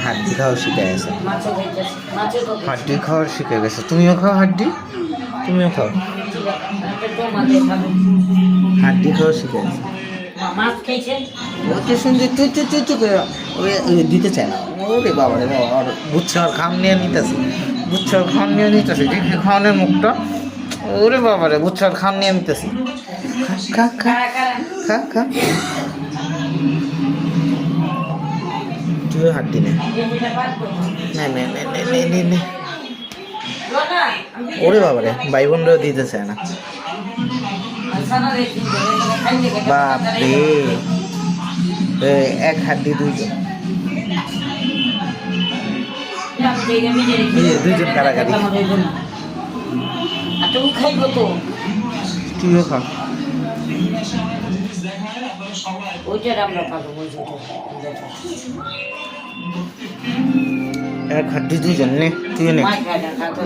হাড্ডি খাওয়া শিখে গেছে, মাছও খাইতেছে, মাছও তো হাড্ডি খাওয়া শিখে গেছে। তুমিও খাও হাড্ডি, তুমিও খাও হাড্ডি খাওয়া শিখে গেছে। মাছ খেয়েছে ওকে শুনছি তুই তুই তুই তুই করে দিতে চায় না। ওরে বাবা রে বাবা, আর বুচ্ছে আর খাম নিয়ে নিতেছে, বুচ্ছে আর খাম নিয়ে নিতেছে, দেখি খাওয়ানোর মুখটা। ওরে বাবা রে, বুচ্ছে আর খাম নিয়ে নিতেছে। খা খা খা খা খা, তুইও হাড্ডি নে, নে নে নে নে নে নে নে। ওরে বাবা রে, ভাই বোনরাও দিতে চায় না। বাপ রে, এক হাড্ডি দুইজন, দুইজন কারাগারি। তুমি খাইবো তো, তুইও খা। ওইটা আমরা পাবো, এক হাড্ডি দুইজন নে, তুই নে। মাছ ভাজা খাতো